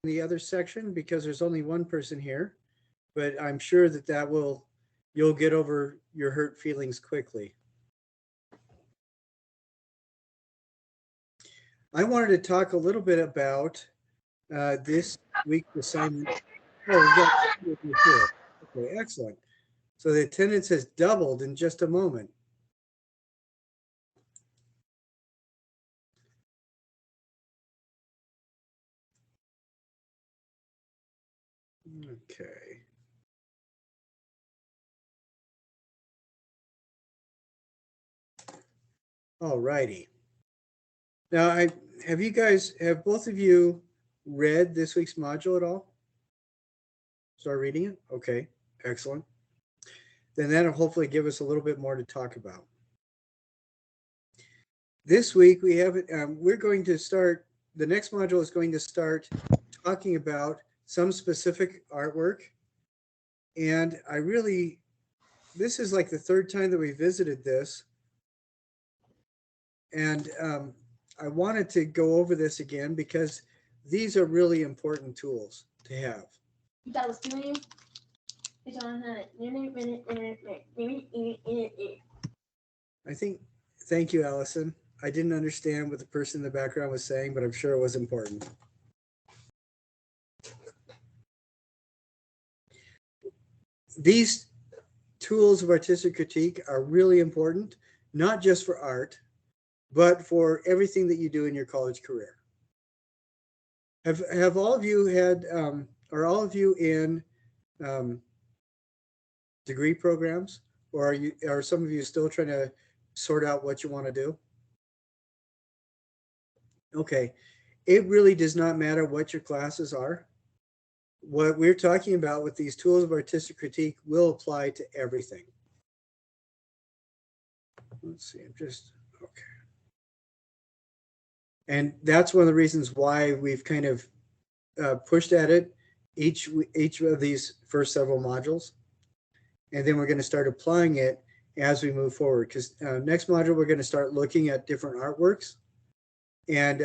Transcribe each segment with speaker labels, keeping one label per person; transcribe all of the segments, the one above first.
Speaker 1: the other section because there's only one person here, but I'm sure that you'll get over your hurt feelings quickly. I wanted to talk a little bit about this week's assignment. Oh, we got okay, excellent. So the attendance has doubled in just a moment. Okay. All righty. Now, have both of you read this week's module at all? Start reading it? Okay, excellent. Then that'll hopefully give us a little bit more to talk about. This week we're going to start, the next module is going to start talking about some specific artwork. And this is like the third time that we visited this. And I wanted to go over this again because these are really important tools to have.
Speaker 2: That was doing.
Speaker 1: Thank you, Allison. I didn't understand what the person in the background was saying, but I'm sure it was important. These tools of artistic critique are really important, not just for art, but for everything that you do in your college career. Have all of you had, are all of you in degree programs, or are some of you still trying to sort out what you want to do? Okay, it really does not matter what your classes are. What we're talking about with these tools of artistic critique will apply to everything. Let's see, okay. And that's one of the reasons why we've kind of pushed at it each of these first several modules. And then we're going to start applying it as we move forward. Because next module, we're going to start looking at different artworks. And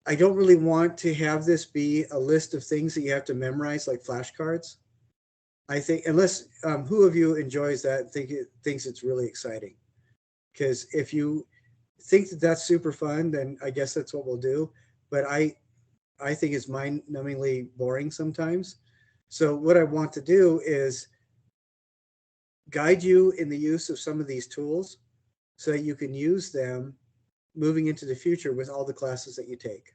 Speaker 1: I don't really want to have this be a list of things that you have to memorize like flashcards. I think, unless who of you enjoys that, thinks it's really exciting. Because if you think that that's super fun, then I guess that's what we'll do. But I think it's mind-numbingly boring sometimes. So what I want to do is guide you in the use of some of these tools so that you can use them moving into the future with all the classes that you take.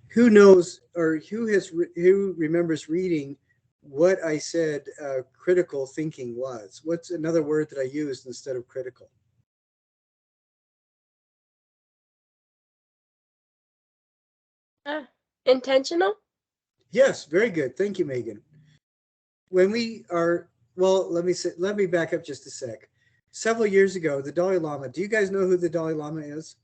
Speaker 1: Who knows, or who remembers reading what I said critical thinking was? What's another word that I used instead of critical?
Speaker 3: Intentional?
Speaker 1: Yes, very good. Thank you, Megan. When we are, well, let me back up just a sec. Several years ago, the Dalai Lama, do you guys know who the Dalai Lama is?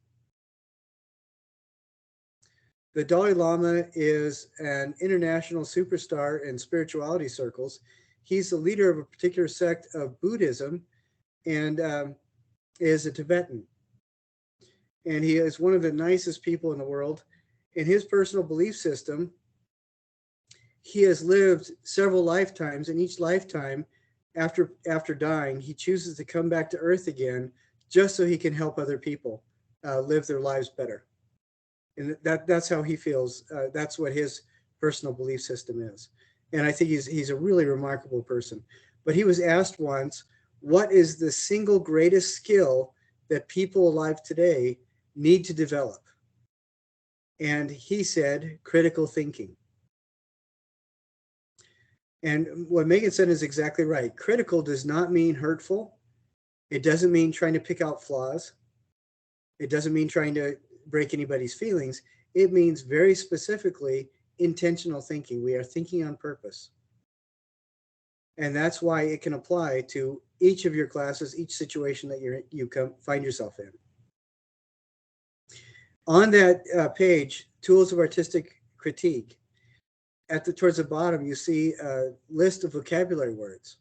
Speaker 1: The Dalai Lama is an international superstar in spirituality circles. He's the leader of a particular sect of Buddhism and is a Tibetan. And he is one of the nicest people in the world. In his personal belief system, he has lived several lifetimes, and each lifetime after dying, he chooses to come back to Earth again just so he can help other people live their lives better. And that's how he feels. That's what his personal belief system is. And I think he's a really remarkable person. But he was asked once, what is the single greatest skill that people alive today need to develop? And he said, critical thinking. And what Megan said is exactly right. Critical does not mean hurtful. It doesn't mean trying to pick out flaws. It doesn't mean trying to break anybody's feelings. It means very specifically intentional thinking. We are thinking on purpose. And that's why it can apply to each of your classes, each situation that you find yourself in. On that page, Tools of Artistic Critique, towards the bottom, you see a list of vocabulary words.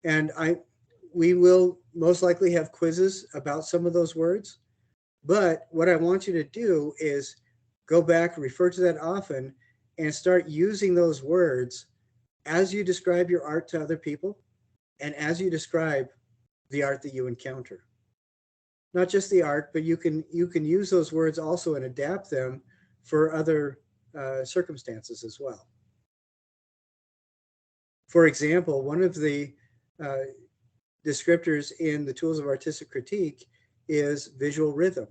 Speaker 1: And we will most likely have quizzes about some of those words. But what I want you to do is go back, refer to that often, and start using those words as you describe your art to other people and as you describe the art that you encounter. Not just the art, but you can use those words also and adapt them for other circumstances as well. For example, one of the descriptors in the tools of artistic critique is visual rhythm.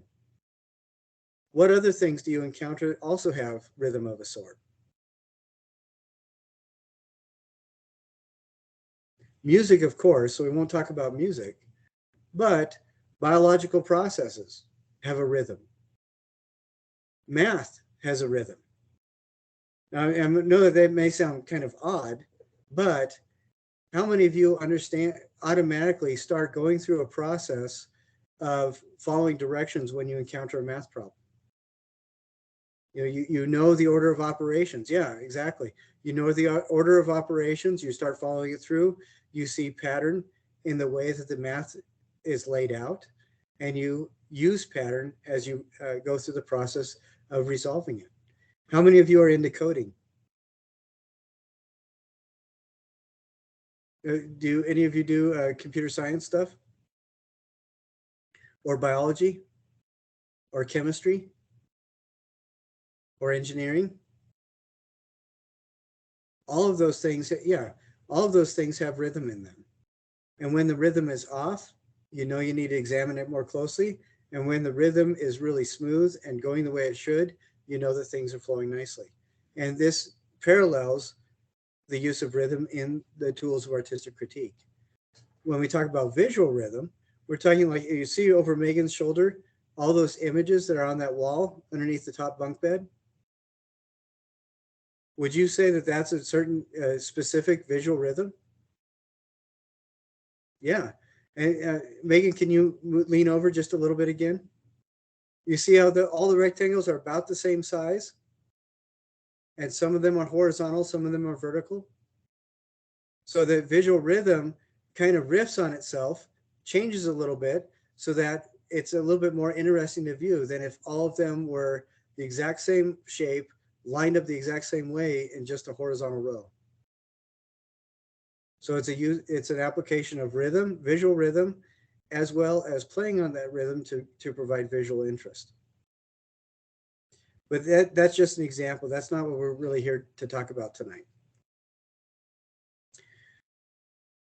Speaker 1: What other things do you encounter also have rhythm of a sort? Music, of course, so we won't talk about music, but biological processes have a rhythm. Math has a rhythm. Now, I know that may sound kind of odd, but how many of you understand automatically start going through a process of following directions when you encounter a math problem? You know the order of operations. Yeah, exactly. You know the order of operations. You start following it through. You see pattern in the way that the math is laid out, and you use pattern as you go through the process of resolving it. How many of you are into coding? Do any of you do computer science stuff? Or biology? Or chemistry? Or engineering? All of those things, yeah, all of those things have rhythm in them. And when the rhythm is off, you know you need to examine it more closely. And when the rhythm is really smooth and going the way it should, you know that things are flowing nicely. And this parallels the use of rhythm in the tools of artistic critique. When we talk about visual rhythm, we're talking like you see over Megan's shoulder, all those images that are on that wall underneath the top bunk bed. Would you say that that's a certain specific visual rhythm? Yeah. And Megan, can you lean over just a little bit again? You see how all the rectangles are about the same size? And some of them are horizontal, some of them are vertical. So the visual rhythm kind of riffs on itself, changes a little bit so that it's a little bit more interesting to view than if all of them were the exact same shape, lined up the exact same way in just a horizontal row. So it's an application of rhythm, visual rhythm, as well as playing on that rhythm to provide visual interest. But that's just an example. That's not what we're really here to talk about tonight.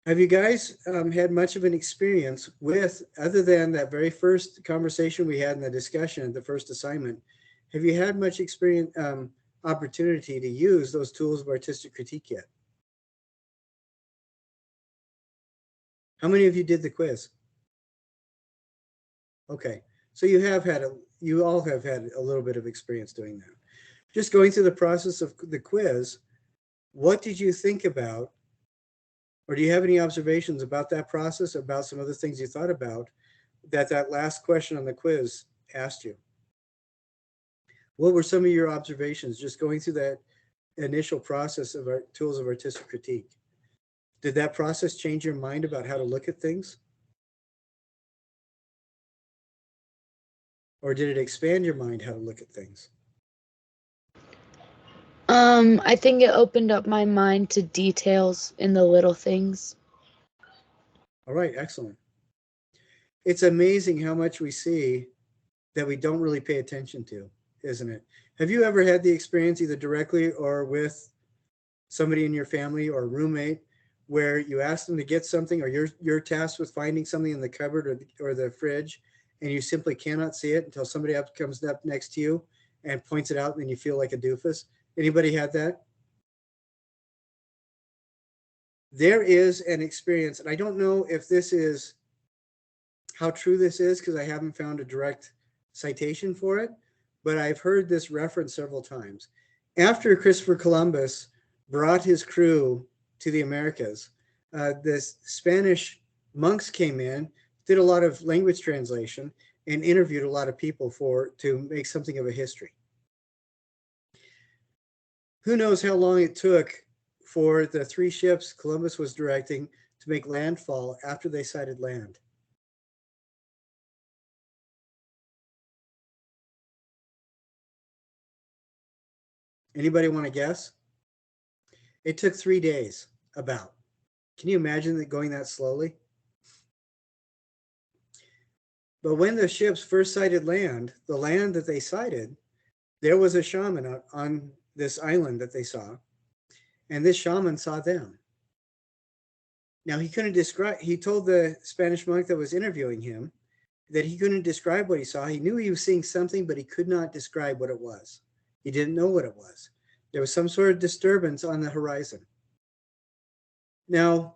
Speaker 1: Have you guys had much of an experience with, other than that very first conversation we had in the discussion, the first assignment, have you had much experience, opportunity to use those tools of artistic critique yet? How many of you did the quiz? Okay, so you all have had a little bit of experience doing that. Just going through the process of the quiz, what did you think about, or do you have any observations about that process, about some other things you thought about that last question on the quiz asked you? What were some of your observations just going through that initial process of our tools of artistic critique? Did that process change your mind about how to look at things? Or did it expand your mind how to look at things?
Speaker 2: I think it opened up my mind to details in the little things.
Speaker 1: All right, excellent. It's amazing how much we see that we don't really pay attention to, isn't it? Have you ever had the experience, either directly or with somebody in your family or a roommate, where you ask them to get something, or you're tasked with finding something in the cupboard or the fridge, and you simply cannot see it until somebody else comes up next to you and points it out, and you feel like a doofus? Anybody had that? There is an experience, and I don't know if this is how true this is because I haven't found a direct citation for it, but I've heard this referenced several times. After Christopher Columbus brought his crew to the Americas, the Spanish monks came in, did a lot of language translation, and interviewed a lot of people to make something of a history. Who knows how long it took for the 3 ships Columbus was directing to make landfall after they sighted land. Anybody want to guess? It took 3 days, about. Can you imagine that going that slowly? But when the ships first sighted land, the land that they sighted, there was a shaman out on this island that they saw, and this shaman saw them. Now he couldn't describe, he told the Spanish monk that was interviewing him that he couldn't describe what he saw. He knew he was seeing something, but he could not describe what it was. He didn't know what it was. There was some sort of disturbance on the horizon. Now,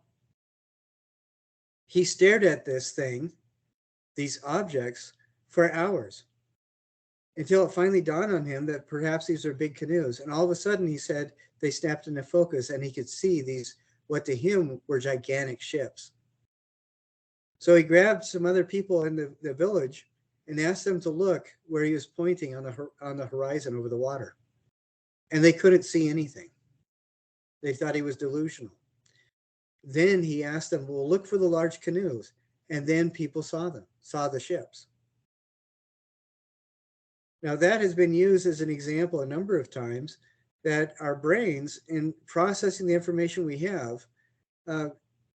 Speaker 1: he stared at this thing, these objects, for hours, until it finally dawned on him that perhaps these are big canoes. And all of a sudden, he said, they snapped into focus and he could see these, what to him were gigantic ships. So he grabbed some other people in the village and asked them to look where he was pointing on the horizon over the water. And they couldn't see anything. They thought he was delusional. Then he asked them, well, look for the large canoes. And then people saw them, saw the ships. Now that has been used as an example a number of times, that our brains, in processing the information we have,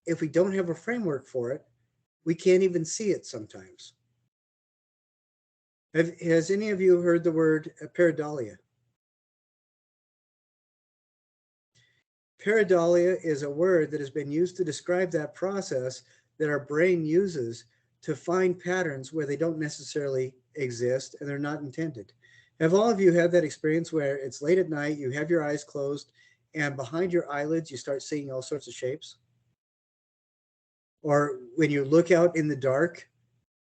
Speaker 1: if we don't have a framework for it, we can't even see it sometimes. Has any of you heard the word pareidolia? Pareidolia is a word that has been used to describe that process that our brain uses to find patterns where they don't necessarily exist and they're not intended. Have all of you had that experience where it's late at night, you have your eyes closed, and behind your eyelids, you start seeing all sorts of shapes? Or when you look out in the dark,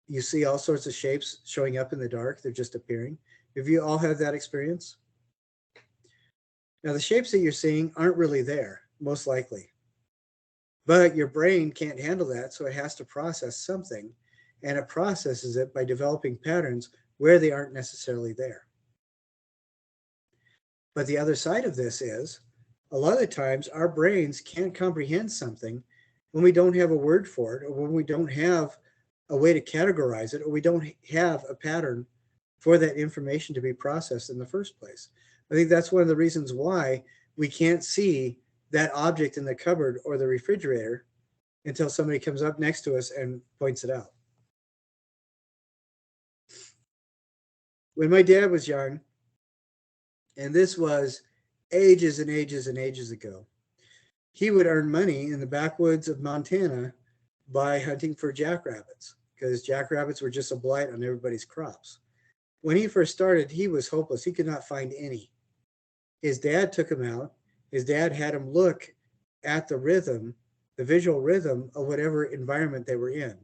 Speaker 1: you see all sorts of shapes showing up in the dark, they're just appearing. Have you all had that experience? Now, the shapes that you're seeing aren't really there, most likely. But your brain can't handle that, so it has to process something, and it processes it by developing patterns where they aren't necessarily there. But the other side of this is, a lot of the times our brains can't comprehend something when we don't have a word for it, or when we don't have a way to categorize it, or we don't have a pattern for that information to be processed in the first place. I think that's one of the reasons why we can't see that object in the cupboard or the refrigerator until somebody comes up next to us and points it out. When my dad was young, and this was ages and ages and ages ago, he would earn money in the backwoods of Montana by hunting for jackrabbits, because jackrabbits were just a blight on everybody's crops. When he first started, he was hopeless. He could not find any. His dad took him out. His dad had him look at the rhythm, the visual rhythm of whatever environment they were in.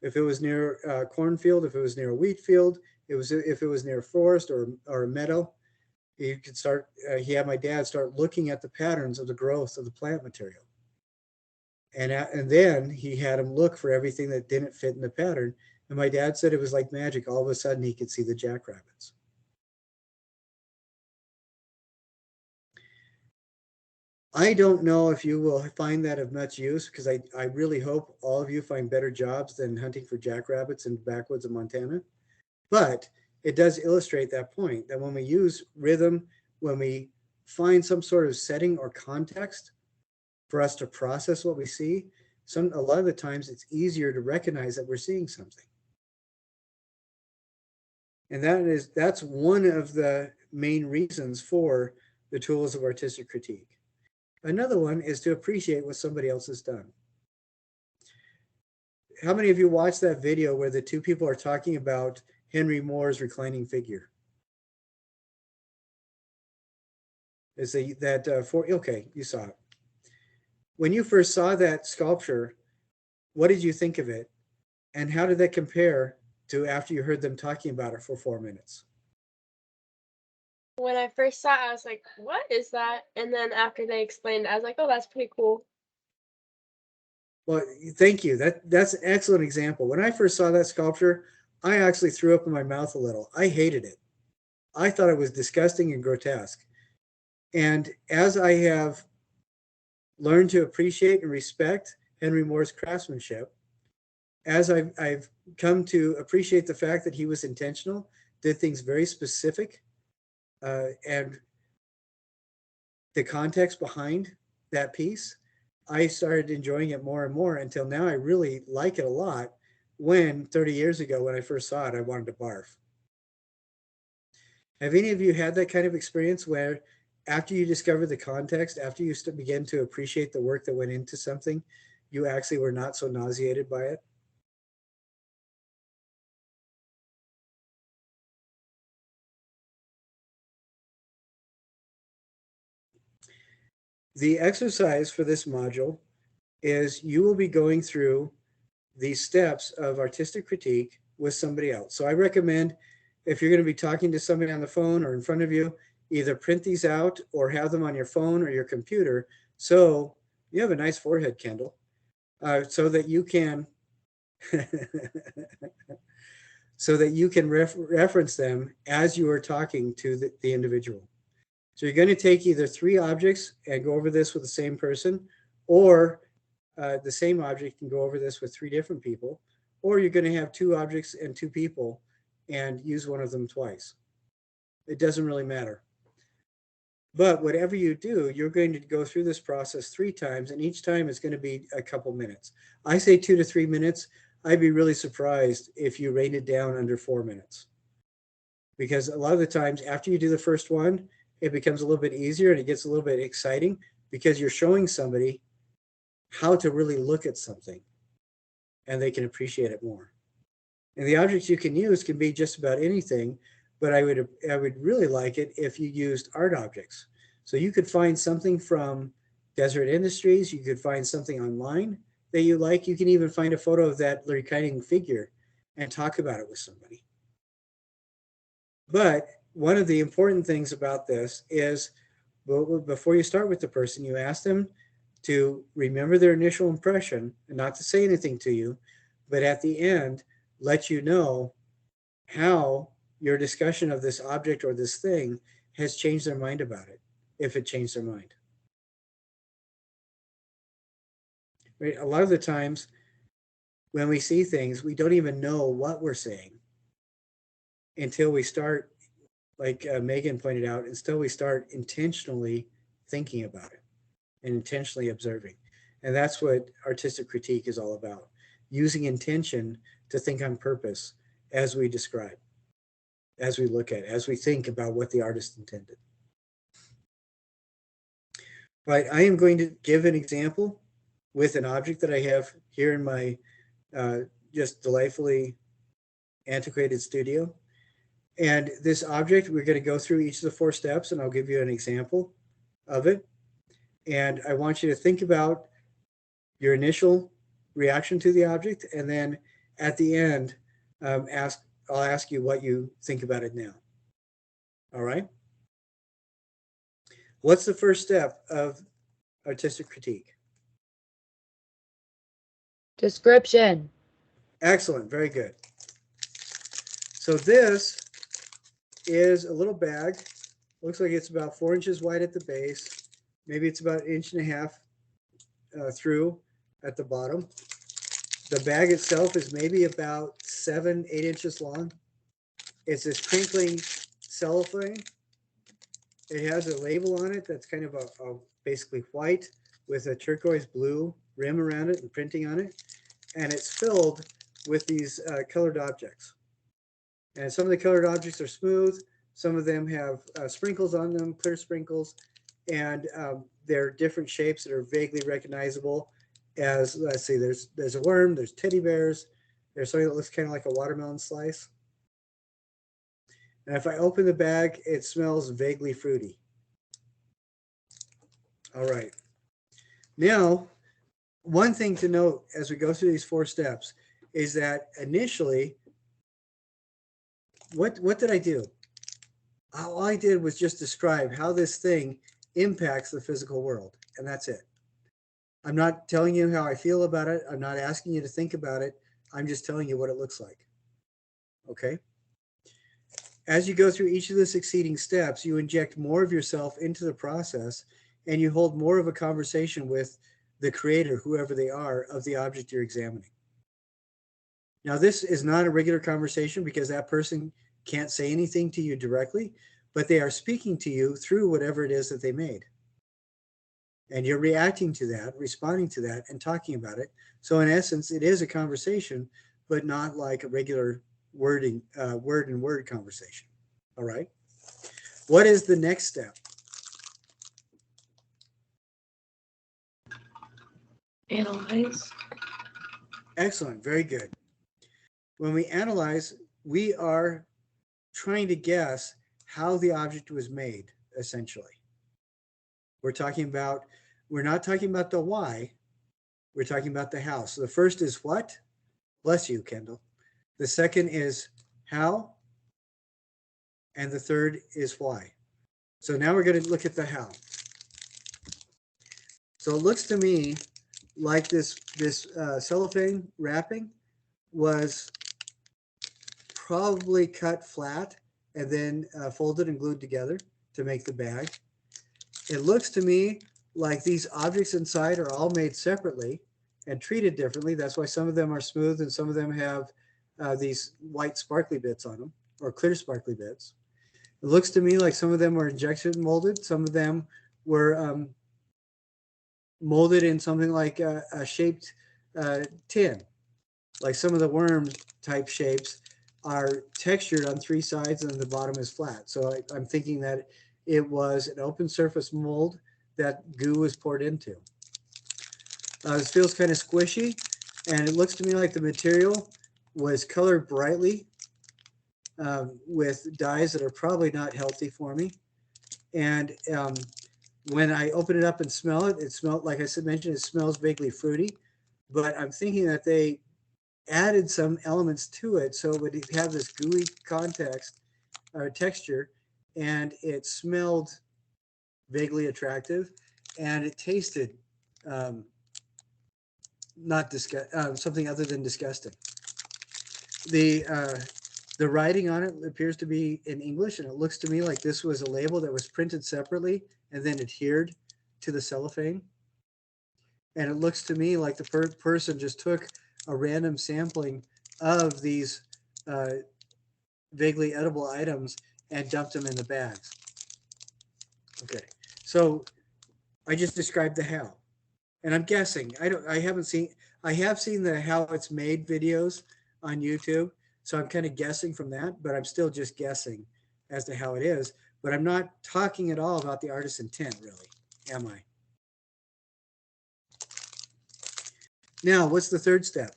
Speaker 1: If it was near a cornfield, if it was near a wheat field, if it was near a forest or a meadow, he could start. He had my dad start looking at the patterns of the growth of the plant material, and then he had him look for everything that didn't fit in the pattern. And my dad said it was like magic. All of a sudden, he could see the jackrabbits. I don't know if you will find that of much use, because I really hope all of you find better jobs than hunting for jackrabbits in the backwoods of Montana. But it does illustrate that point, that when we use rhythm, when we find some sort of setting or context for us to process what we see, a lot of the times it's easier to recognize that we're seeing something. And that's one of the main reasons for the tools of artistic critique. Another one is to appreciate what somebody else has done. How many of you watched that video where the two people are talking about Henry Moore's reclining figure? Okay, you saw it. When you first saw that sculpture, what did you think of it? And how did that compare to after you heard them talking about it for 4 minutes?
Speaker 3: When I first saw it, I was like, what is that? And then after they explained it, I was like, oh, that's pretty cool.
Speaker 1: Well, thank you. That's an excellent example. When I first saw that sculpture, I actually threw up in my mouth a little. I hated it. I thought it was disgusting and grotesque. And as I have learned to appreciate and respect Henry Moore's craftsmanship, as I've come to appreciate the fact that he was intentional, did things very specific, and the context behind that piece, I started enjoying it more and more until now I really like it a lot. When 30 years ago, when I first saw it, I wanted to barf. Have any of you had that kind of experience where after you discover the context, after you begin to appreciate the work that went into something, you actually were not so nauseated by it? The exercise for this module is you will be going through the steps of artistic critique with somebody else. So I recommend, if you're going to be talking to somebody on the phone or in front of you, either print these out or have them on your phone or your computer. So you have a nice forehead, Kendall, so that you can so that you can reference them as you are talking to the individual. So you're going to take either 3 objects and go over this with the same person, or the same object and go over this with 3 different people, or you're going to have 2 objects and 2 people and use one of them twice. It doesn't really matter. But whatever you do, you're going to go through this process 3 times, and each time is going to be a couple minutes. I say 2 to 3 minutes. I'd be really surprised if you rate it down under 4 minutes. Because a lot of the times after you do the first one, it becomes a little bit easier and it gets a little bit exciting because you're showing somebody how to really look at something and they can appreciate it more. And the objects you can use can be just about anything, but I would really like it if you used art objects. So you could find something from Desert Industries, you could find something online that you like, you can even find a photo of that reclining figure and talk about it with somebody. But one of the important things about this is before you start with the person, you ask them to remember their initial impression and not to say anything to you, but at the end, let you know how your discussion of this object or this thing has changed their mind about it, if it changed their mind. Right? A lot of the times when we see things, we don't even know what we're saying until we start, like Megan pointed out, until we start intentionally thinking about it and intentionally observing. And that's what artistic critique is all about, using intention to think on purpose as we describe, as we look at, as we think about what the artist intended. Right, I am going to give an example with an object that I have here in my just delightfully antiquated studio. And this object, we're going to go through each of the 4 steps, and I'll give you an example of it. And I want you to think about your initial reaction to the object, and then at the end, I'll ask you what you think about it now. All right? What's the first step of artistic critique?
Speaker 2: Description.
Speaker 1: Excellent, very good. So this is a little bag. Looks like it's about 4 inches wide at the base. Maybe it's about 1.5 inches through at the bottom. The bag itself is maybe about 7-8 inches long. It's this crinkling cellophane. It has a label on it that's kind of a basically white with a turquoise blue rim around it and printing on it. And it's filled with these colored objects. And some of the colored objects are smooth. Some of them have sprinkles on them, clear sprinkles. And they're different shapes that are vaguely recognizable as, let's see, there's a worm, there's teddy bears, there's something that looks kind of like a watermelon slice. And if I open the bag, it smells vaguely fruity. All right. Now, one thing to note as we go through these 4 steps is that initially, what did I do? All I did was just describe how this thing impacts the physical world, and that's it. I'm not telling you how I feel about it. I'm not asking you to think about it. I'm just telling you what it looks like. Okay? As you go through each of the succeeding steps, you inject more of yourself into the process, and you hold more of a conversation with the creator, whoever they are, of the object you're examining. Now, this is not a regular conversation because that person can't say anything to you directly, but they are speaking to you through whatever it is that they made. And you're reacting to that, responding to that, and talking about it. So in essence, it is a conversation, but not like a regular word and word conversation. All right. What is the next step?
Speaker 2: Analyze.
Speaker 1: Excellent. Very good. When we analyze, we are trying to guess how the object was made, essentially. We're not talking about the why, we're talking about the how. So the first is what? Bless you, Kendall. The second is how, and the third is why. So now we're going to look at the how. So it looks to me like this cellophane wrapping was probably cut flat and then folded and glued together to make the bag. It looks to me like these objects inside are all made separately and treated differently. That's why some of them are smooth and some of them have these white sparkly bits on them, or clear sparkly bits. It looks to me like some of them were injection molded. Some of them were molded in something like a shaped tin. Like some of the worm type shapes are textured on three sides and the bottom is flat. So I'm thinking that it was an open surface mold that goo was poured into. This feels kind of squishy, and it looks to me like the material was colored brightly with dyes that are probably not healthy for me. And when I open it up and smell it, it smelled, like I mentioned, it smells vaguely fruity, but I'm thinking that they added some elements to it so it would have this gooey context or texture, and it smelled vaguely attractive, and it tasted not something other than disgusting. The writing on it appears to be in English, and it looks to me like this was a label that was printed separately and then adhered to the cellophane. And it looks to me like the person just took a random sampling of these vaguely edible items and dumped them in the bags. Okay, so I just described the how, and I'm guessing. I have seen the how it's made videos on YouTube, so I'm kind of guessing from that, but I'm still just guessing as to how it is. But I'm not talking at all about the artist's intent, really, am I? Now, what's the third step?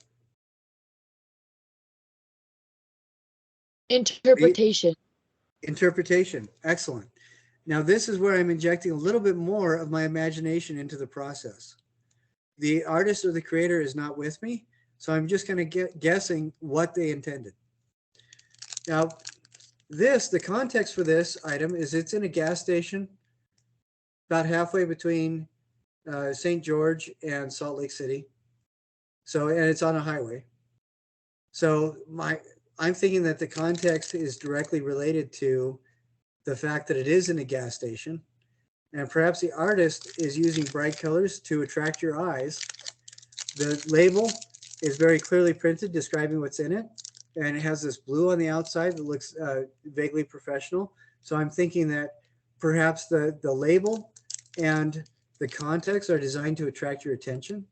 Speaker 2: Interpretation.
Speaker 1: Interpretation. Excellent. Now, this is where I'm injecting a little bit more of my imagination into the process. The artist or the creator is not with me, so I'm just kind of guessing what they intended. Now, the context for this item is it's in a gas station about halfway between St. George and Salt Lake City. So, and it's on a highway. So I'm thinking that the context is directly related to the fact that it is in a gas station, and perhaps the artist is using bright colors to attract your eyes. The label is very clearly printed describing what's in it, and it has this blue on the outside that looks vaguely professional. So I'm thinking that perhaps the label and the context are designed to attract your attention.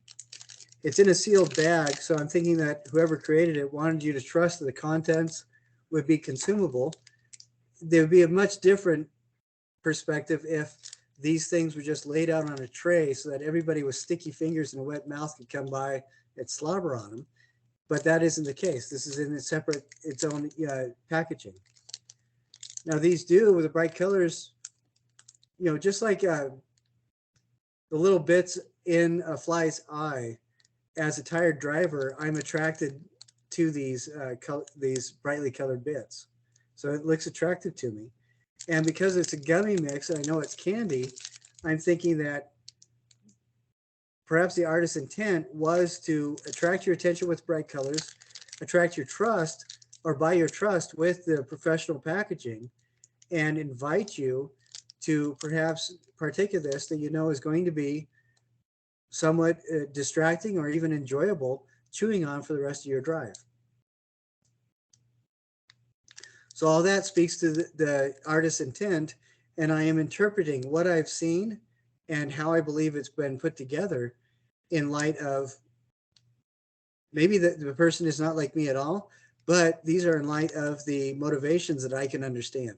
Speaker 1: It's in a sealed bag, so I'm thinking that whoever created it wanted you to trust that the contents would be consumable. There would be a much different perspective if these things were just laid out on a tray so that everybody with sticky fingers and a wet mouth could come by and slobber on them. But that isn't the case. This is in its own packaging. Now these do, with the bright colors, just like the little bits in a fly's eye. As a tired driver, I'm attracted to these brightly colored bits. So it looks attractive to me. And because it's a gummy mix and I know it's candy, I'm thinking that perhaps the artist's intent was to attract your attention with bright colors, attract your trust, or buy your trust with the professional packaging, and invite you to perhaps partake of this that you know is going to be somewhat distracting or even enjoyable chewing on for the rest of your drive. So all that speaks to the artist's intent, and I am interpreting what I've seen and how I believe it's been put together in light of maybe the person is not like me at all, but these are in light of the motivations that I can understand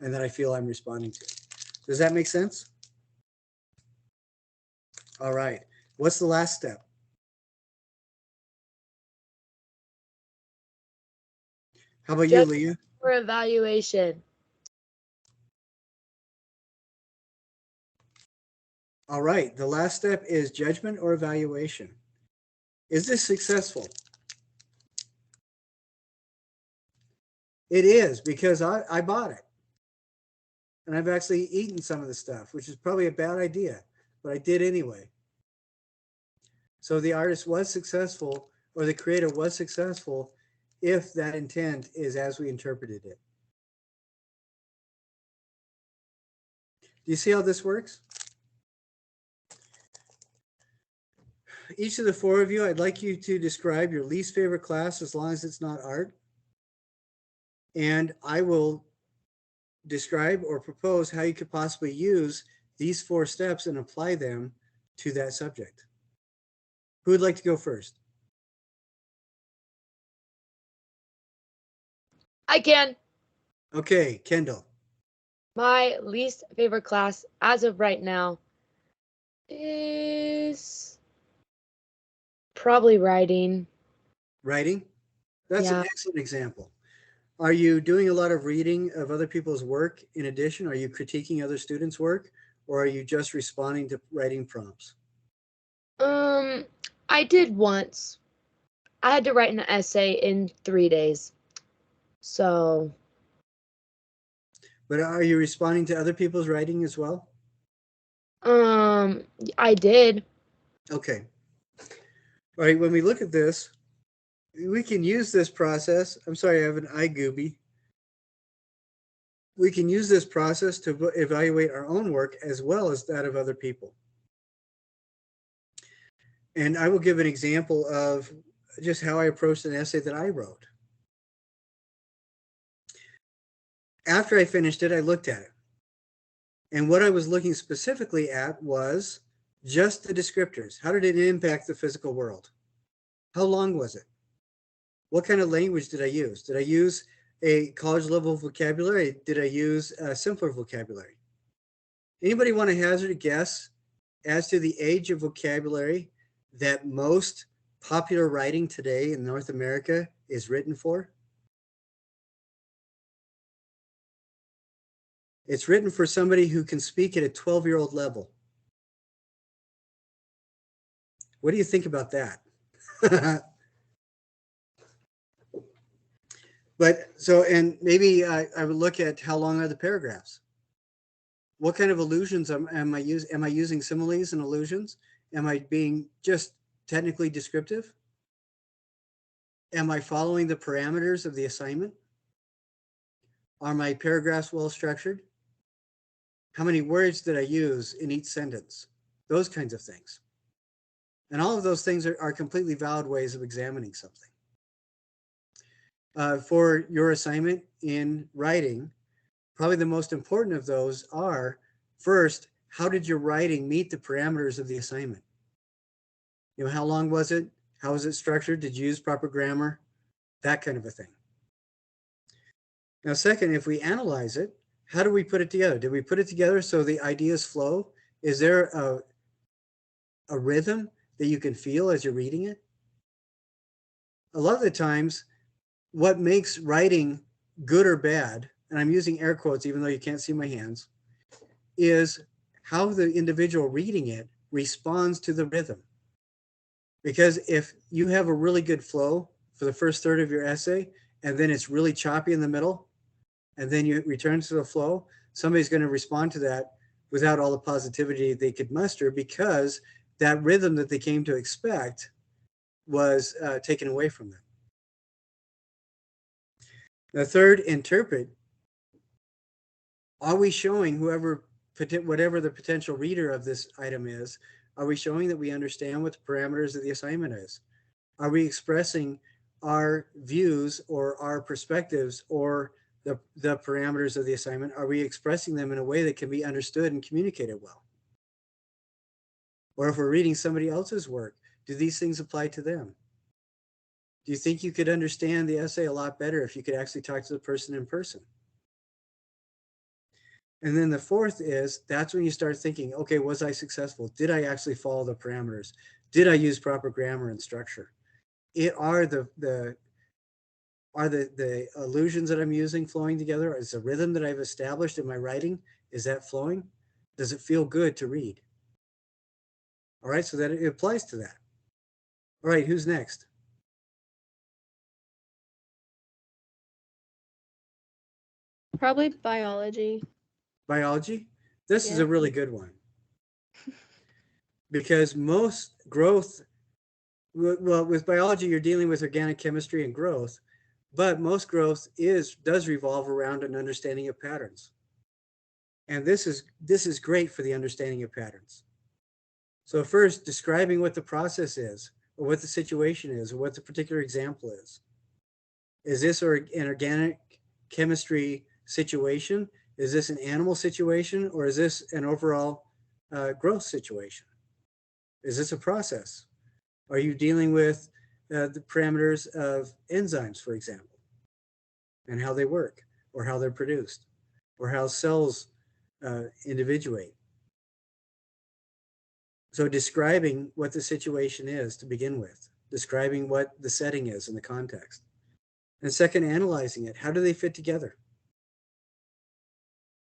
Speaker 1: and that I feel I'm responding to. Does that make sense? All right. What's the last step? How about you, Leah?
Speaker 2: For evaluation.
Speaker 1: All right. The last step is judgment or evaluation. Is this successful? It is, because I bought it. And I've actually eaten some of the stuff, which is probably a bad idea, but I did anyway. So the artist was successful, or the creator was successful, if that intent is as we interpreted it. Do you see how this works? Each of the four of you, I'd like you to describe your least favorite class, as long as it's not art. And I will describe or propose how you could possibly use these 4 steps and apply them to that subject. Who would like to go first?
Speaker 2: I can.
Speaker 1: Okay, Kendall.
Speaker 2: My least favorite class as of right now is probably writing.
Speaker 1: Writing? That's an
Speaker 2: Yeah.
Speaker 1: excellent example. Are you doing a lot of reading of other people's work in addition? Are you critiquing other students' work, or are you just responding to writing prompts?
Speaker 2: I did once. I had to write an essay in 3 days. So.
Speaker 1: But are you responding to other people's writing as well?
Speaker 2: I did.
Speaker 1: Okay. All right, when we look at this, we can use this process. I'm sorry, I have an eye gooby. We can use this process to evaluate our own work as well as that of other people. And I will give an example of just how I approached an essay that I wrote. After I finished it, I looked at it. And what I was looking specifically at was just the descriptors. How did it impact the physical world? How long was it? What kind of language did I use? Did I use a college level vocabulary? Did I use a simpler vocabulary? Anybody want to hazard a guess as to the age of vocabulary that most popular writing today in North America is written for? It's written for somebody who can speak at a 12-year-old level. What do you think about that? But so, and maybe I would look at how long are the paragraphs? What kind of allusions am I using? Am I using similes and allusions? Am I being just technically descriptive? Am I following the parameters of the assignment? Are my paragraphs well structured? How many words did I use in each sentence? Those kinds of things. And all of those things are completely valid ways of examining something. For your assignment in writing, probably the most important of those are, first, how did your writing meet the parameters of the assignment? You know, how long was it? How was it structured? Did you use proper grammar? That kind of a thing. Now, second, if we analyze it, how do we put it together? Did we put it together so the ideas flow? Is there a rhythm that you can feel as you're reading it? A lot of the times, what makes writing good or bad, and I'm using air quotes even though you can't see my hands, is how the individual reading it responds to the rhythm. Because if you have a really good flow for the first third of your essay, and then it's really choppy in the middle, and then you return to the flow, somebody's going to respond to that without all the positivity they could muster, because that rhythm that they came to expect was taken away from them. The third, interpret. Are we showing whatever the potential reader of this item is, Are we showing that we understand what the parameters of the assignment is? Are we expressing our views or our perspectives or the parameters of the assignment? Are we expressing them in a way that can be understood and communicated well? Or if we're reading somebody else's work, do these things apply to them? Do you think you could understand the essay a lot better if you could actually talk to the person in person? And then the fourth is, that's when you start thinking, okay, was I successful? Did I actually follow the parameters? Did I use proper grammar and structure? Are the allusions that I'm using flowing together? Is the rhythm that I've established in my writing, is that flowing? Does it feel good to read? All right, so that it applies to that. All right, who's next?
Speaker 4: Probably biology.
Speaker 1: Biology? This is
Speaker 4: Yeah.
Speaker 1: a really good one. Because most growth, well, with biology, you're dealing with organic chemistry and growth, but most growth does revolve around an understanding of patterns. And this is great for the understanding of patterns. So first, describing what the process is, or what the situation is, or what the particular example is. Is this an organic chemistry situation? Is this an animal situation? Or is this an overall growth situation? Is this a process? Are you dealing with the parameters of enzymes, for example, and how they work, or how they're produced, or how cells individuate? So describing what the situation is to begin with, describing what the setting is in the context. And second, analyzing it. How do they fit together?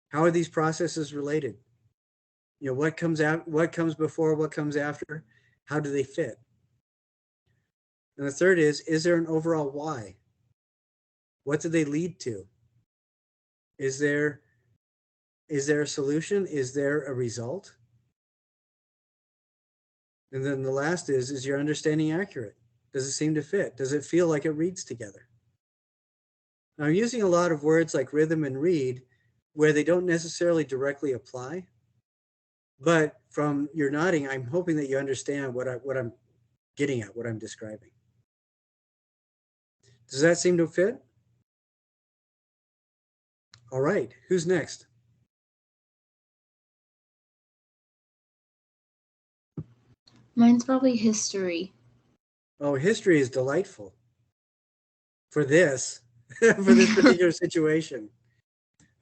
Speaker 1: How are these processes related? You know, what comes out, what comes before, what comes after? How do they fit? And the third is there an overall why? What do they lead to? Is there a solution? Is there a result? And then the last is your understanding accurate? Does it seem to fit? Does it feel like it reads together? Now, I'm using a lot of words like rhythm and read where they don't necessarily directly apply, but from your nodding, I'm hoping that you understand what I'm getting at, what I'm describing. Does that seem to fit? All right, who's next?
Speaker 5: Mine's probably history.
Speaker 1: Oh, history is delightful for this, for this particular situation,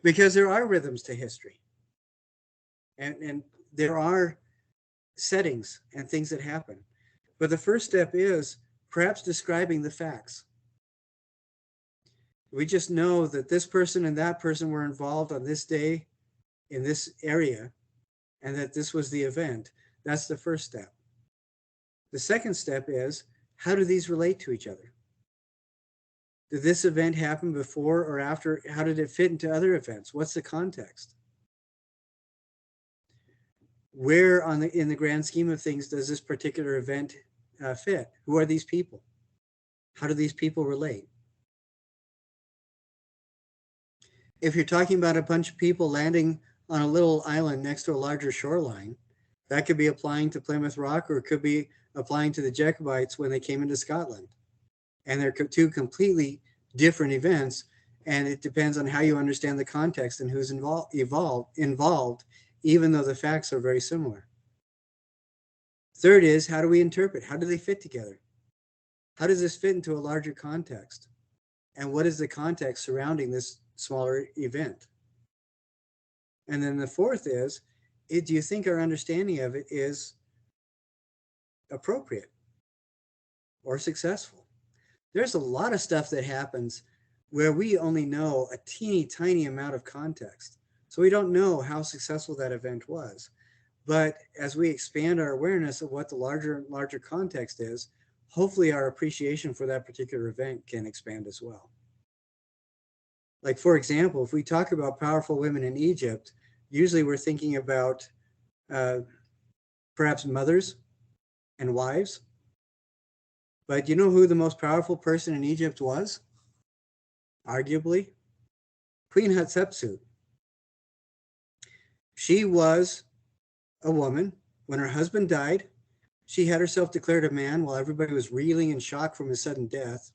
Speaker 1: because there are rhythms to history. And there are settings and things that happen. But the first step is perhaps describing the facts. We just know that this person and that person were involved on this day in this area, and that this was the event. That's the first step. The second step is, how do these relate to each other? Did this event happen before or after? How did it fit into other events? What's the context? Where in the grand scheme of things does this particular event fit? Who are these people? How do these people relate? If you're talking about a bunch of people landing on a little island next to a larger shoreline, that could be applying to Plymouth Rock, or it could be applying to the Jacobites when they came into Scotland. And they're two completely different events, and it depends on how you understand the context and who's involved, even though the facts are very similar. Third is, how do we interpret? How do they fit together? How does this fit into a larger context? And what is the context surrounding this smaller event? And then the fourth is, do you think our understanding of it is appropriate or successful? There's a lot of stuff that happens where we only know a teeny tiny amount of context. So we don't know how successful that event was. But as we expand our awareness of what the larger context is, hopefully our appreciation for that particular event can expand as well. Like, for example, if we talk about powerful women in Egypt, usually we're thinking about perhaps mothers and wives. But you know who the most powerful person in Egypt was? Arguably, Queen Hatshepsut. She was a woman. When her husband died, She had herself declared a man while everybody was reeling in shock from his sudden death.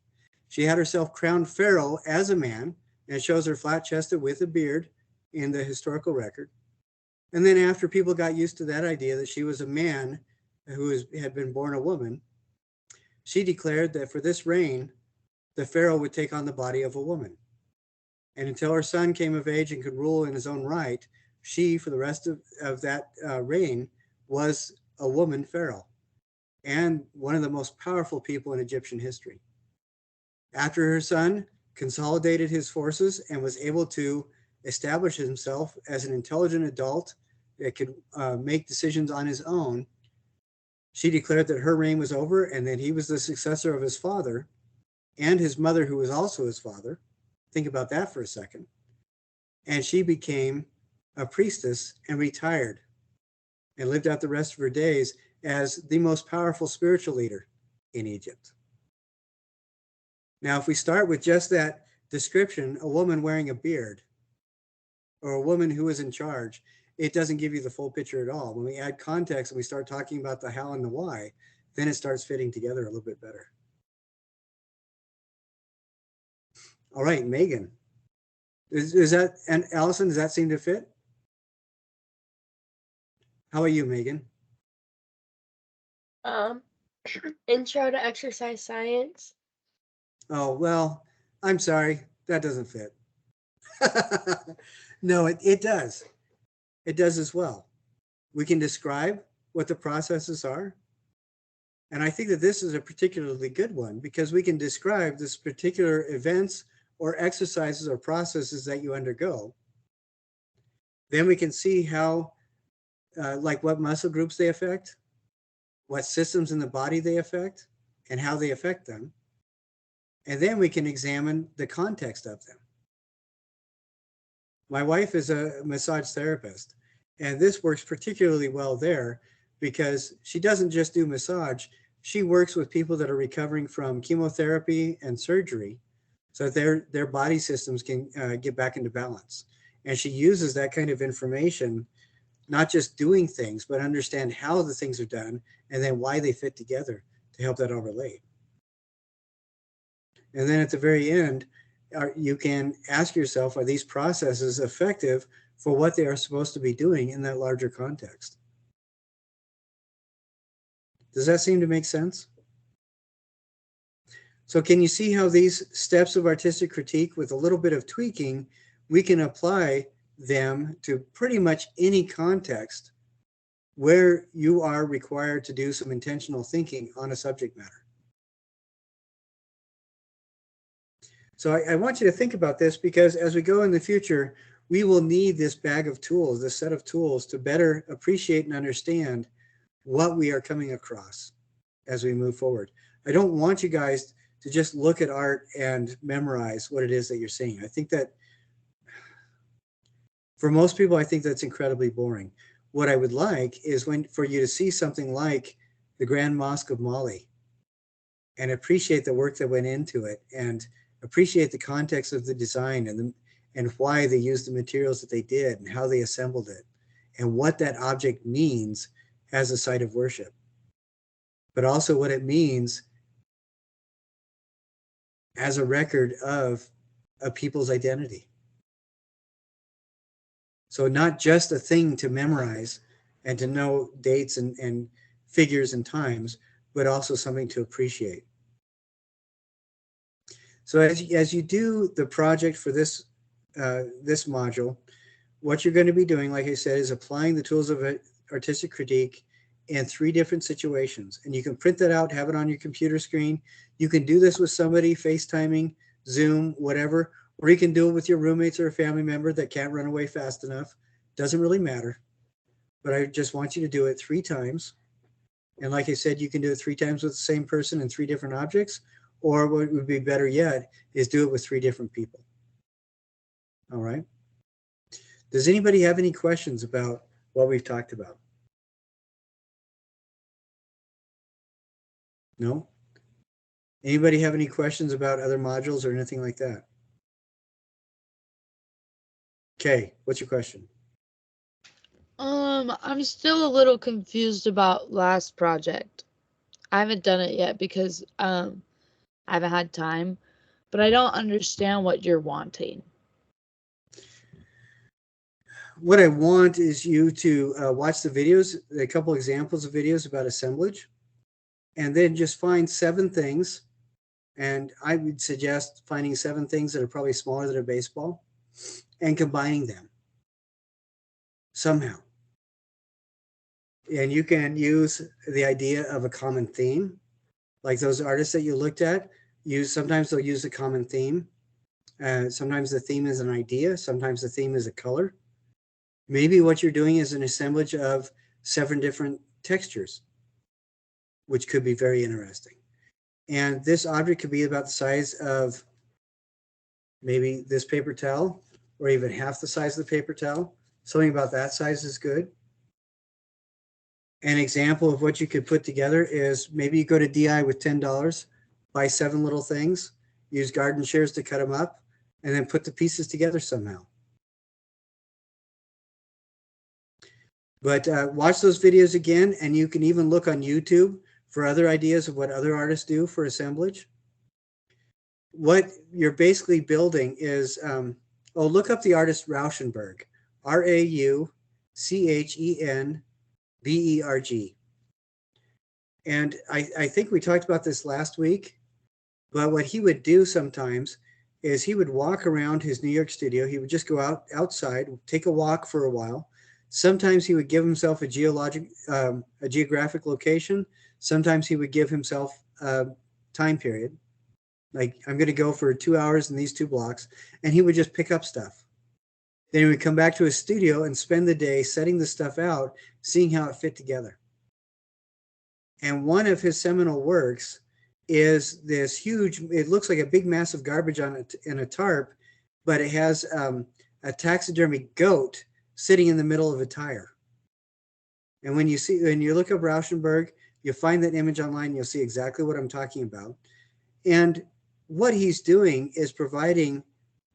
Speaker 1: She had herself crowned pharaoh as a man, and shows her flat-chested with a beard in the historical record. And then after people got used to that idea that she was a man who had been born a woman, she declared that for this reign, the pharaoh would take on the body of a woman. And until her son came of age and could rule in his own right, she, for the rest of that reign, was a woman pharaoh and one of the most powerful people in Egyptian history. After her son consolidated his forces and was able to establish himself as an intelligent adult that could make decisions on his own, she declared that her reign was over and that he was the successor of his father and his mother, who was also his father. Think about that for a second. And she became a priestess and retired and lived out the rest of her days as the most powerful spiritual leader in Egypt. Now, if we start with just that description, a woman wearing a beard or a woman who is in charge, it doesn't give you the full picture at all. When we add context and we start talking about the how and the why, then it starts fitting together a little bit better. All right, Megan. Is that, and Allison, does that seem to fit? How about you, Megan?
Speaker 3: Intro to exercise science.
Speaker 1: Oh, well, I'm sorry. That doesn't fit. No, it does. It does as well. We can describe what the processes are. And I think that this is a particularly good one because we can describe this particular events or exercises or processes that you undergo. Then we can see how, like what muscle groups they affect, what systems in the body they affect, and how they affect them. And then we can examine the context of them. My wife is a massage therapist, and this works particularly well there because she doesn't just do massage. She works with people that are recovering from chemotherapy and surgery so that their body systems can get back into balance. And she uses that kind of information, not just doing things, but understand how the things are done and then why they fit together to help that all relate. And then at the very end, you can ask yourself, are these processes effective for what they are supposed to be doing in that larger context? Does that seem to make sense? So can you see how these steps of artistic critique, with a little bit of tweaking, we can apply them to pretty much any context where you are required to do some intentional thinking on a subject matter? So I want you to think about this because as we go in the future, we will need this bag of tools, this set of tools to better appreciate and understand what we are coming across as we move forward. I don't want you guys to just look at art and memorize what it is that you're seeing. I think that for most people, I think that's incredibly boring. What I would like is for you to see something like the Grand Mosque of Mali and appreciate the work that went into it and appreciate the context of the design and why they used the materials that they did and how they assembled it and what that object means as a site of worship, but also what it means as a record of a people's identity. So not just a thing to memorize and to know dates and figures and times, but also something to appreciate. So as you do the project for this module, what you're going to be doing, like I said, is applying the tools of artistic critique in 3 different situations. And you can print that out, have it on your computer screen. You can do this with somebody, FaceTiming, Zoom, whatever, or you can do it with your roommates or a family member that can't run away fast enough. Doesn't really matter. But I just want you to do it 3 times. And like I said, you can do it 3 times with the same person and 3 different objects. Or what would be better yet is do it with 3 different people. All right. Does anybody have any questions about what we've talked about? No? Anybody have any questions about other modules or anything like that? Okay, what's your question?
Speaker 2: I'm still a little confused about last project. I haven't done it yet because I haven't had time, but I don't understand what you're wanting.
Speaker 1: What I want is you to watch the videos, a couple examples of videos about assemblage, and then just find 7 things. And I would suggest finding 7 things that are probably smaller than a baseball and combining them somehow. And you can use the idea of a common theme, like those artists that you looked at. Sometimes they'll use a common theme. Sometimes the theme is an idea. Sometimes the theme is a color. Maybe what you're doing is an assemblage of 7 different textures, which could be very interesting. And this object could be about the size of maybe this paper towel, or even half the size of the paper towel. Something about that size is good. An example of what you could put together is maybe you go to DI with $10, buy 7 little things, use garden shears to cut them up, and then put the pieces together somehow. But watch those videos again, and you can even look on YouTube for other ideas of what other artists do for assemblage. What you're basically building is, look up the artist Rauschenberg, Rauschenberg. And I think we talked about this last week, but what he would do sometimes is he would walk around his New York studio. He would just go outside, take a walk for a while. Sometimes he would give himself a geographic location. Sometimes he would give himself a time period. Like, I'm going to go for 2 hours in these 2 blocks, and he would just pick up stuff. Then he would come back to his studio and spend the day setting the stuff out, seeing how it fit together. And one of his seminal works is this huge, it looks like a big massive garbage on it in a tarp, but it has a taxidermy goat sitting in the middle of a tire. And when you look up Rauschenberg, you'll find that image online, you'll see exactly what I'm talking about. And what he's doing is providing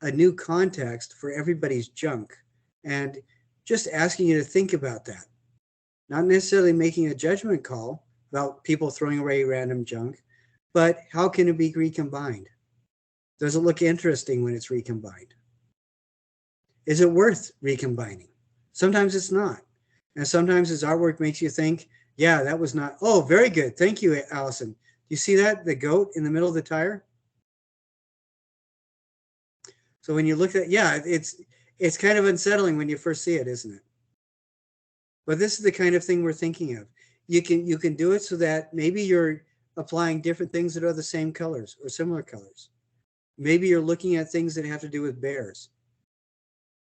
Speaker 1: a new context for everybody's junk, and just asking you to think about that. Not necessarily making a judgment call about people throwing away random junk, but how can it be recombined? Does it look interesting when it's recombined? Is it worth recombining? Sometimes it's not. And sometimes his artwork makes you think, yeah, that was not, oh, very good. Thank you, Allison. You see that? The goat in the middle of the tire? So when you look at, yeah, it's kind of unsettling when you first see it, isn't it? But this is the kind of thing we're thinking of. You can do it so that maybe you're applying different things that are the same colors or similar colors. Maybe you're looking at things that have to do with bears.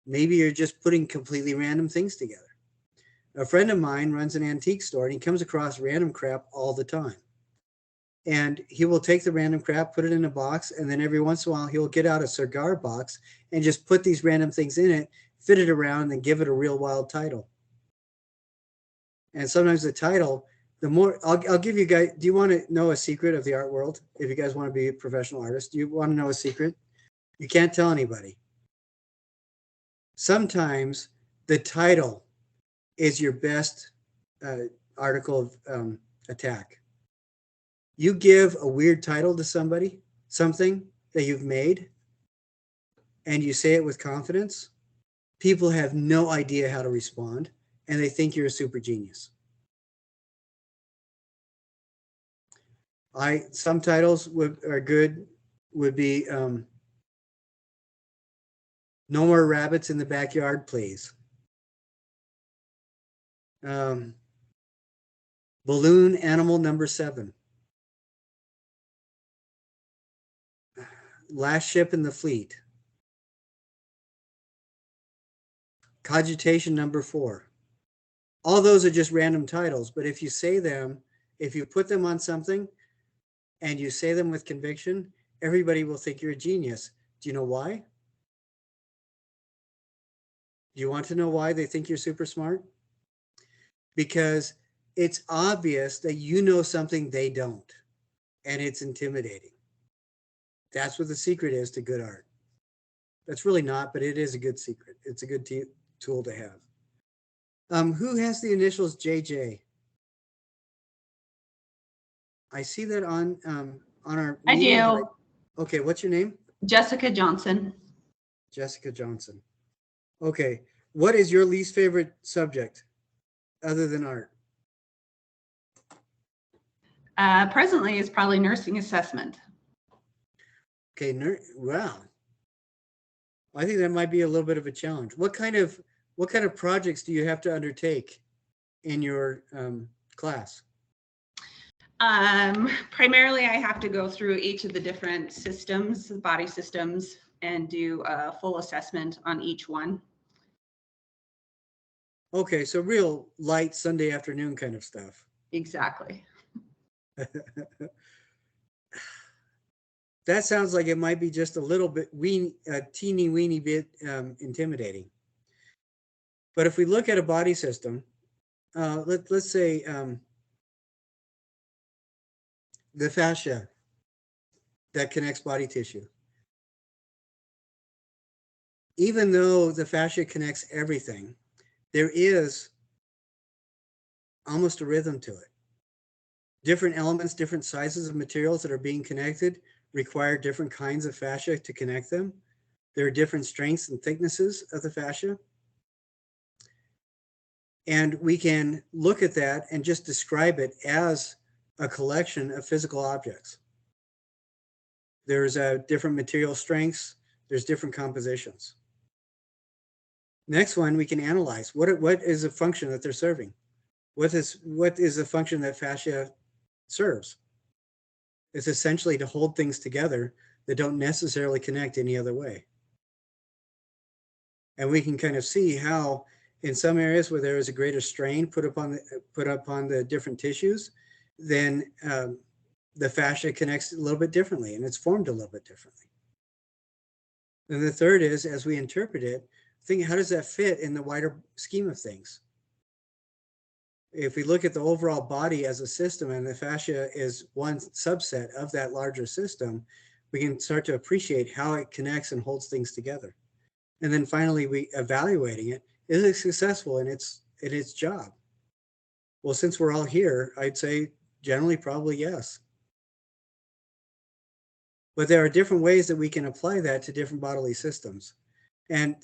Speaker 1: Maybe you're just putting completely random things together. A friend of mine runs an antique store, and he comes across random crap all the time. And he will take the random crap, put it in a box, and then every once in a while he'll get out a cigar box and just put these random things in it, fit it around, and give it a real wild title. And sometimes the title, the more, I'll give you guys, do you want to know a secret of the art world? If you guys want to be a professional artist, do you want to know a secret? You can't tell anybody. Sometimes the title is your best article of attack. You give a weird title to somebody, something that you've made, and you say it with confidence, people have no idea how to respond, and they think you're a super genius. Some titles would be No More Rabbits in the Backyard, Please. Balloon Animal Number 7. Last Ship in the Fleet. Cogitation Number 4. All those are just random titles, but if you say them, if you put them on something and you say them with conviction, everybody will think you're a genius. Do you know why? Do you want to know why they think you're super smart? Because it's obvious that you know something they don't, and it's intimidating. That's what the secret is to good art. That's really not, but it is a good secret. It's a good tool to have. Who has the initials JJ? I see that on our
Speaker 6: I
Speaker 1: meeting, but
Speaker 6: do.
Speaker 1: okay, what's your name?
Speaker 6: Jessica Johnson.
Speaker 1: Jessica Johnson. Okay, what is your least favorite subject other than art?
Speaker 6: Presently is probably nursing assessment.
Speaker 1: Okay, wow. I think that might be a little bit of a challenge. What kind of projects do you have to undertake in your class?
Speaker 6: Primarily, I have to go through each of the different systems, body systems, and do a full assessment on each one.
Speaker 1: Okay, so real light Sunday afternoon kind of stuff.
Speaker 6: Exactly.
Speaker 1: That sounds like it might be just a little bit a teeny weeny bit intimidating. But if we look at a body system, let's say the fascia that connects body tissue. Even though the fascia connects everything, there is almost a rhythm to it. Different elements, different sizes of materials that are being connected require different kinds of fascia to connect them. There are different strengths and thicknesses of the fascia. And we can look at that and just describe it as a collection of physical objects. There's different material strengths, there's different compositions. Next one, we can analyze what is the function that they're serving. What is the function that fascia serves? It's essentially to hold things together that don't necessarily connect any other way. And we can kind of see how in some areas where there is a greater strain put upon the different tissues, then the fascia connects a little bit differently and it's formed a little bit differently. And the third is, as we interpret it, think, how does that fit in the wider scheme of things? If we look at the overall body as a system and the fascia is one subset of that larger system, we can start to appreciate how it connects and holds things together. And then finally, we evaluating it, is it successful in its job? Well, since we're all here, I'd say generally probably yes. But there are different ways that we can apply that to different bodily systems. And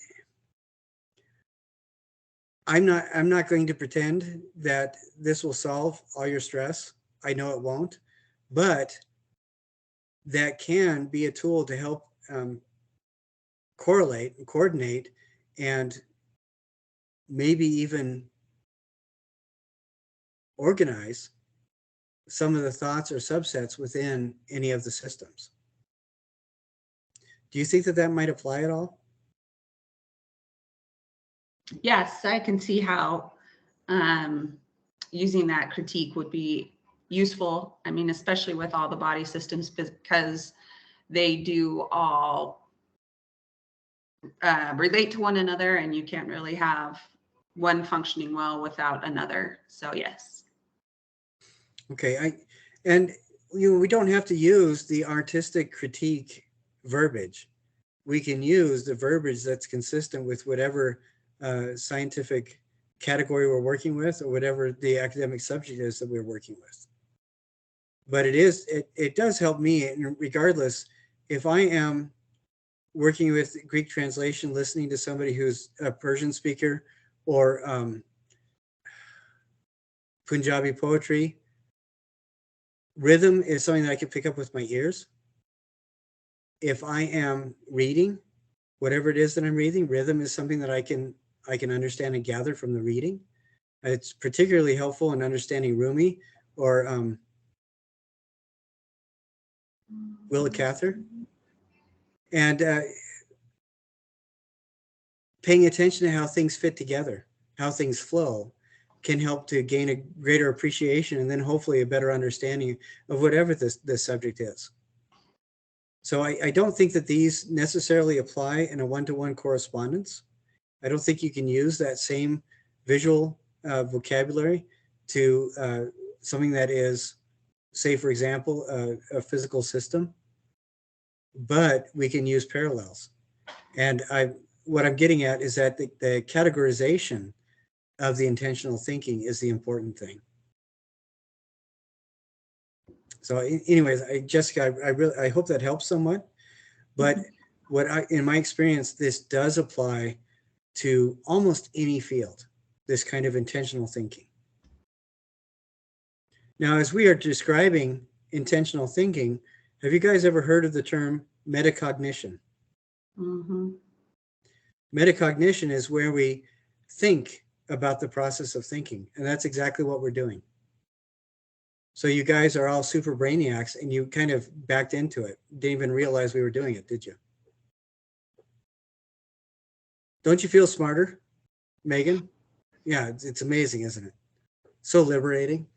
Speaker 1: I'm not going to pretend that this will solve all your stress. I know it won't, but that can be a tool to help correlate and coordinate and maybe even organize some of the thoughts or subsets within any of the systems. Do you think that might apply at all?
Speaker 6: Yes, I can see how using that critique would be useful. I mean, especially with all the body systems, because they do all relate to one another, and you can't really have one functioning well without another. So yes.
Speaker 1: Okay, we don't have to use the artistic critique verbiage. We can use the verbiage that's consistent with whatever scientific category we're working with or whatever the academic subject is that we're working with. But it does help me, regardless if I am working with Greek translation, listening to somebody who's a Persian speaker or Punjabi poetry. Rhythm is something that I can pick up with my ears. If I am reading, whatever it is that I'm reading, rhythm is something that I can understand and gather from the reading. It's particularly helpful in understanding Rumi or Willa Cather. And paying attention to how things fit together, how things flow, can help to gain a greater appreciation and then hopefully a better understanding of whatever this subject is. So I don't think that these necessarily apply in a one-to-one correspondence. I don't think you can use that same visual vocabulary to something that is, say, for example, a physical system, but we can use parallels. And what I'm getting at is that the categorization of the intentional thinking is the important thing. So anyways, Jessica, I hope that helps somewhat. But in my experience, this does apply to almost any field, this kind of intentional thinking. Now, as we are describing intentional thinking, have you guys ever heard of the term metacognition?
Speaker 6: Mm-hmm.
Speaker 1: Metacognition is where we think about the process of thinking, and that's exactly what we're doing. So you guys are all super brainiacs, and you kind of backed into it. Didn't even realize we were doing it, did you? Don't you feel smarter, Megan? Yeah, it's amazing, isn't it? So liberating.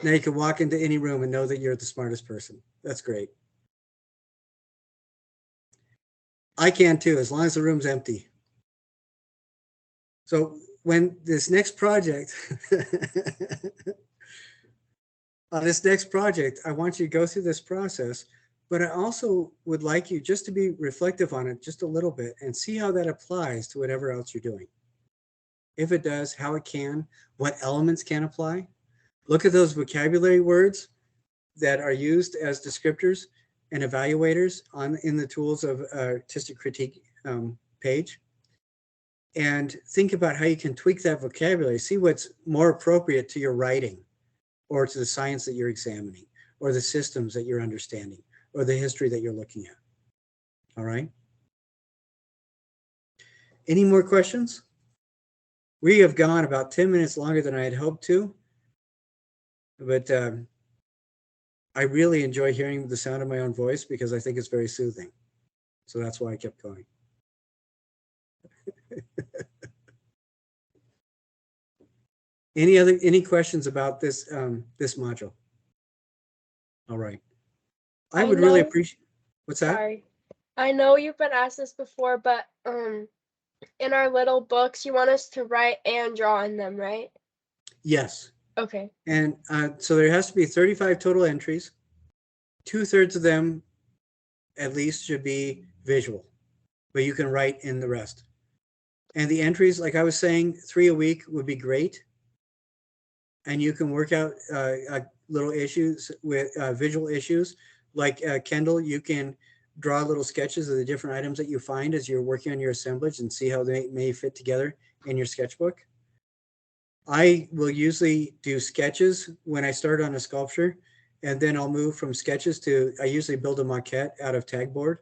Speaker 1: Now you can walk into any room and know that you're the smartest person. That's great. I can too, as long as the room's empty. So when this next project, on this next project, I want you to go through this process, but I also would like you just to be reflective on it just a little bit and see how that applies to whatever else you're doing. If it does, how it can, what elements can apply. Look at those vocabulary words that are used as descriptors and evaluators in the tools of artistic critique page. And think about how you can tweak that vocabulary, see what's more appropriate to your writing or to the science that you're examining or the systems that you're understanding or the history that you're looking at. All right. Any more questions? We have gone about 10 minutes longer than I had hoped to, but I really enjoy hearing the sound of my own voice because I think it's very soothing. So that's why I kept going. Any questions about this this module? All right. I would really appreciate. What's that?
Speaker 3: Sorry. I know you've been asked this before, but in our little books, you want us to write and draw in them, right?
Speaker 1: Yes.
Speaker 3: Okay.
Speaker 1: And so there has to be 35 total entries. 2/3 of them at least should be visual, but you can write in the rest. And the entries, like I was saying, 3 a week would be great. And you can work out little issues with visual issues. Like Kendall, you can draw little sketches of the different items that you find as you're working on your assemblage and see how they may fit together in your sketchbook. I will usually do sketches when I start on a sculpture, and then I'll move from sketches to, I usually build a maquette out of tag board.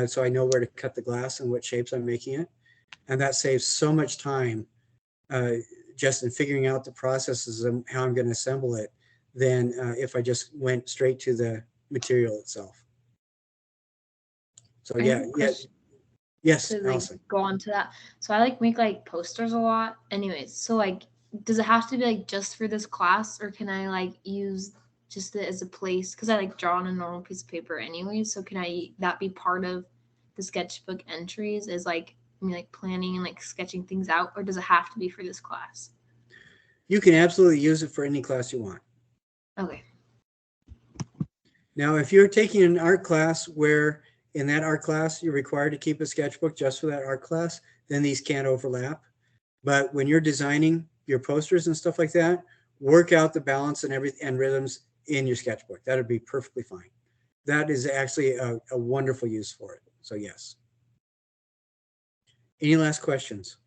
Speaker 1: So I know where to cut the glass and what shapes I'm making it. And that saves so much time just in figuring out the processes and how I'm going to assemble it than if I just went straight to the material itself. So yes,
Speaker 5: to
Speaker 1: Allison.
Speaker 5: go on to that. So I make posters a lot. Anyways, so does it have to be just for this class, or can I use just it as a place? Because I draw on a normal piece of paper anyway. So can that be part of the sketchbook entries as planning and sketching things out, or does it have to be for this class?
Speaker 1: You can absolutely use it for any class you want.
Speaker 5: Okay.
Speaker 1: Now, if you're taking an art class where in that art class you're required to keep a sketchbook just for that art class, then these can't overlap. But when you're designing your posters and stuff like that, work out the balance and rhythms in your sketchbook. That would be perfectly fine. That is actually a wonderful use for it. So yes. Any last questions?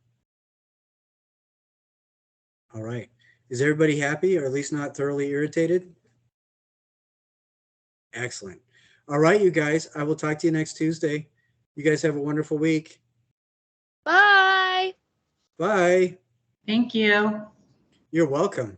Speaker 1: All right. Is everybody happy, or at least not thoroughly irritated? Excellent. All right, you guys, I will talk to you next Tuesday. You guys have a wonderful week.
Speaker 2: Bye.
Speaker 1: Bye.
Speaker 6: Thank you.
Speaker 1: You're welcome.